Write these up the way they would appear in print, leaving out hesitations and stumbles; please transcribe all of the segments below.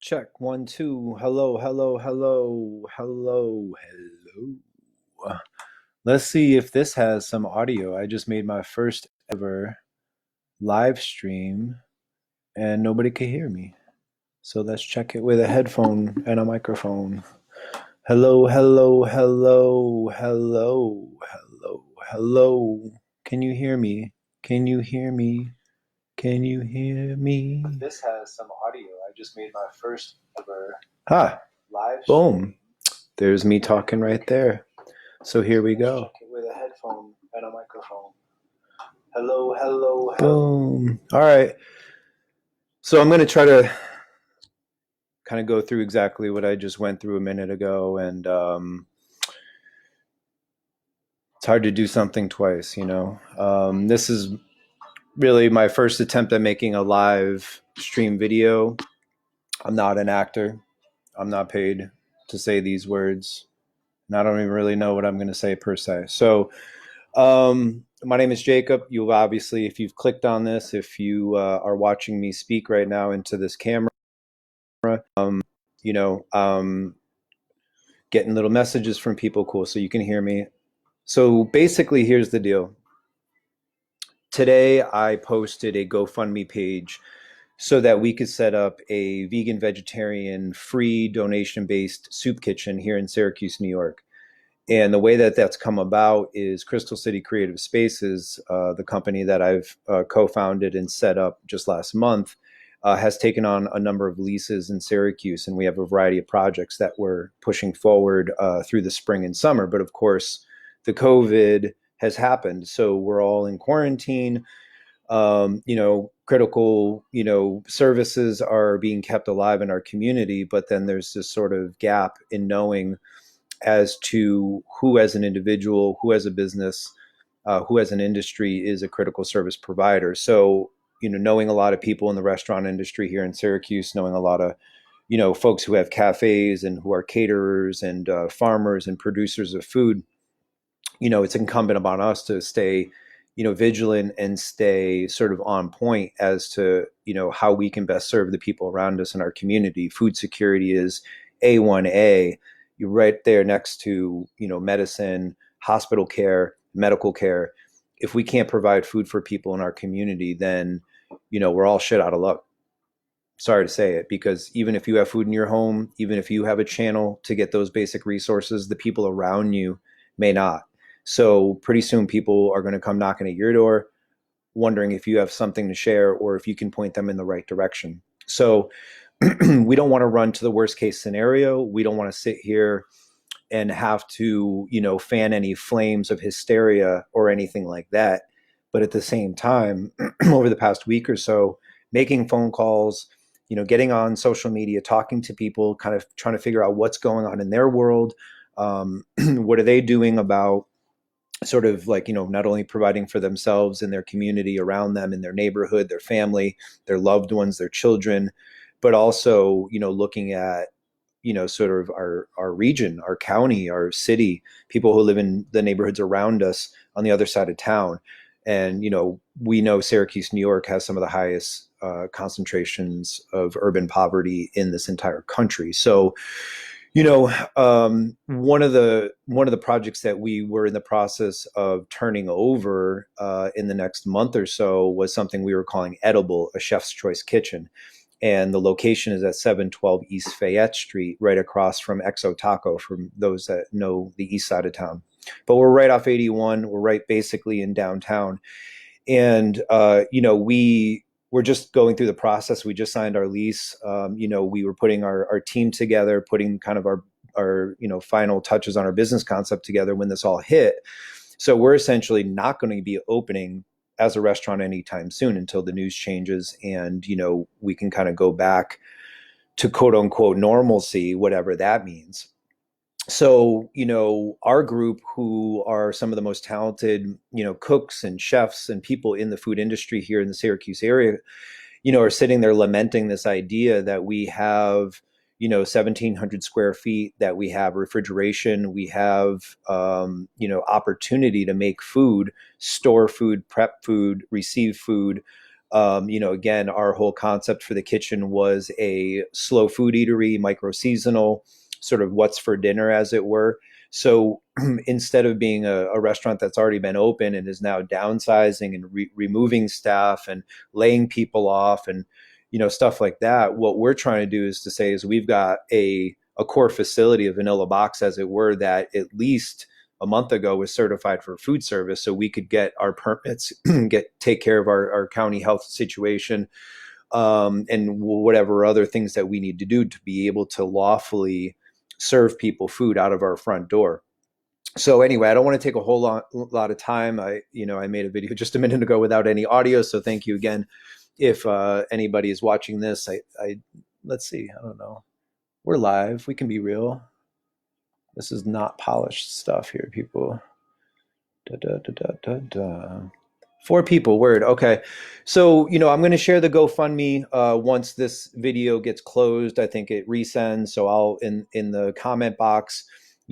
Check one, two. Hello, hello, hello, hello, hello. Let's see if this has some audio. I just made my first ever live stream and nobody could hear me. So let's check it with a headphone and a microphone. Hello, hello, hello, hello, hello, hello. Can you hear me? Can you hear me? Can you hear me? This has some audio. I just made my first ever live boom. There's me talking right there. So here we go. With a headphone and a microphone. Hello, hello, hello. Boom. All right. So I'm going to try to kind of go through exactly what I just went through a minute ago. And it's hard to do something twice, you know. This is really my first attempt at making a live stream video. I'm not an actor. I'm not paid to say these words, and I don't even really know what I'm going to say per se. So, my name is Jacob. You obviously, if you've clicked on this, if you are watching me speak right now into this camera, you know, getting little messages from people, cool, so you can hear me. So basically, here's the deal. Today, I posted a GoFundMe page so that we could set up a vegan, vegetarian, free donation-based soup kitchen here in Syracuse, New York. And the way that that's come about is Crystal City Creative Spaces, the company that I've co-founded and set up just last month, has taken on a number of leases in Syracuse. And we have a variety of projects that we're pushing forward through the spring and summer. But of course, the COVID has happened. So we're all in quarantine. Critical, services are being kept alive in our community. But then there's this sort of gap in knowing as to who as an individual, who as a business, who as an industry is a critical service provider. So, knowing a lot of people in the restaurant industry here in Syracuse, knowing a lot of, folks who have cafes and who are caterers and farmers and producers of food, it's incumbent upon us to stay, vigilant and stay sort of on point as to, how we can best serve the people around us in our community. Food security is A1A. You're right there next to, medicine, hospital care, medical care. If we can't provide food for people in our community, then, we're all shit out of luck. Sorry to say it, because even if you have food in your home, even if you have a channel to get those basic resources, the people around you may not. So pretty soon people are going to come knocking at your door, wondering if you have something to share or if you can point them in the right direction. So we don't want to run to the worst case scenario. We don't want to sit here and have to, fan any flames of hysteria or anything like that. But at the same time, over the past week or so, making phone calls, getting on social media, talking to people, kind of trying to figure out what's going on in their world. What are they doing about sort of like, not only providing for themselves and their community around them, in their neighborhood, their family, their loved ones, their children, but also, looking at, sort of our region, our county, our city, people who live in the neighborhoods around us on the other side of town. And, we know Syracuse, New York has some of the highest concentrations of urban poverty in this entire country. So, one of the projects that we were in the process of turning over in the next month or so was something we were calling Edible, a chef's choice kitchen. And the location is at 712 East Fayette Street, right across from Exo Taco, from those that know the east side of town. But we're right off 81. We're right basically in downtown. And, we're just going through the process. We just signed our lease. We were putting our team together, putting kind of our final touches on our business concept together when this all hit. So we're essentially not going to be opening as a restaurant anytime soon until the news changes and, we can kind of go back to quote unquote normalcy, whatever that means. So, our group, who are some of the most talented, cooks and chefs and people in the food industry here in the Syracuse area, are sitting there lamenting this idea that we have, 1,700 square feet, that we have refrigeration, we have, opportunity to make food, store food, prep food, receive food, Again, our whole concept for the kitchen was a slow food eatery, micro seasonal, sort of what's for dinner, as it were. So instead of being a restaurant that's already been open and is now downsizing and removing staff and laying people off and stuff like that, what we're trying to do is to say is we've got a core facility, a vanilla box, as it were, that at least a month ago was certified for food service, so we could get our permits, take care of our county health situation, and whatever other things that we need to do to be able to lawfully serve people food out of our front door. So anyway, I don't want to take a whole lot of time. I made a video just a minute ago without any audio, so thank you again. If anybody is watching this, I let's see, I don't know. We're live. We can be real. This is not polished stuff here, people. Da, da, da, da, da, da. 4 people, word. Okay. So, I'm going to share the GoFundMe once this video gets closed. I think it resends. So I'll in the comment box,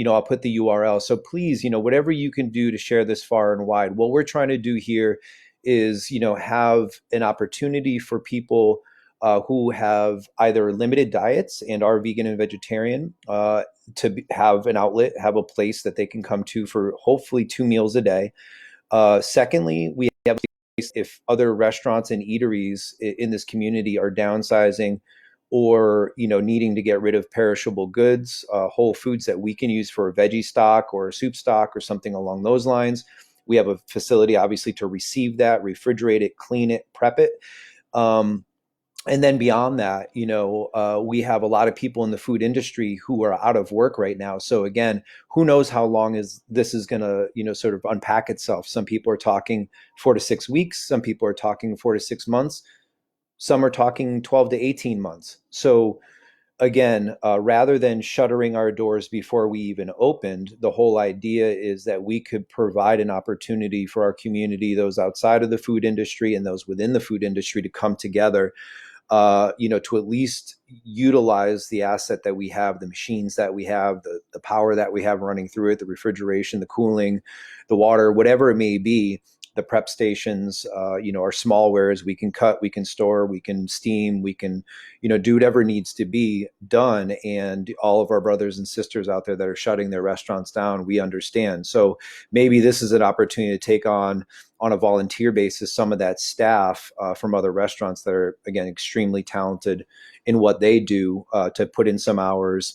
I'll put the URL. So please, whatever you can do to share this far and wide. What we're trying to do here is, have an opportunity for people who have either limited diets and are vegan and vegetarian to have an outlet, have a place that they can come to for hopefully 2 meals a day. Secondly, we have, if other restaurants and eateries in this community are downsizing or needing to get rid of perishable goods, whole foods that we can use for a veggie stock or a soup stock or something along those lines, we have a facility obviously to receive that, refrigerate it, clean it, prep it. And then beyond that, we have a lot of people in the food industry who are out of work right now. So again, who knows how long this is going to, sort of unpack itself. Some people are talking 4 to 6 weeks. Some people are talking 4 to 6 months. Some are talking 12 to 18 months. So again, rather than shuttering our doors before we even opened, the whole idea is that we could provide an opportunity for our community, those outside of the food industry and those within the food industry, to come together, to at least utilize the asset that we have, the machines that we have, the power that we have running through it, the refrigeration, the cooling, the water, whatever it may be, the prep stations, our smallwares, we can cut, we can store, we can steam, we can, do whatever needs to be done. And all of our brothers and sisters out there that are shutting their restaurants down, we understand. So maybe this is an opportunity to take on a volunteer basis some of that staff from other restaurants that are, again, extremely talented in what they do, to put in some hours,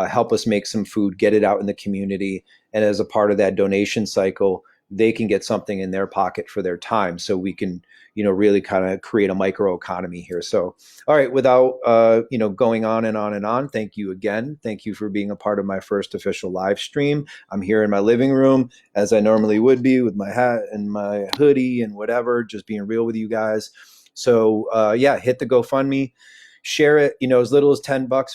help us make some food, get it out in the community. And as a part of that donation cycle, they can get something in their pocket for their time. So we can, really kind of create a micro economy here. So, all right, without, going on and on and on, thank you again. Thank you for being a part of my first official live stream. I'm here in my living room as I normally would be, with my hat and my hoodie and whatever, just being real with you guys. So, hit the GoFundMe. Share it, as little as $10, $5,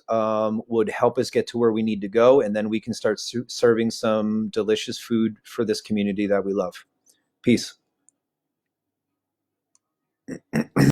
$20 would help us get to where we need to go. And then we can start serving some delicious food for this community that we love. Peace.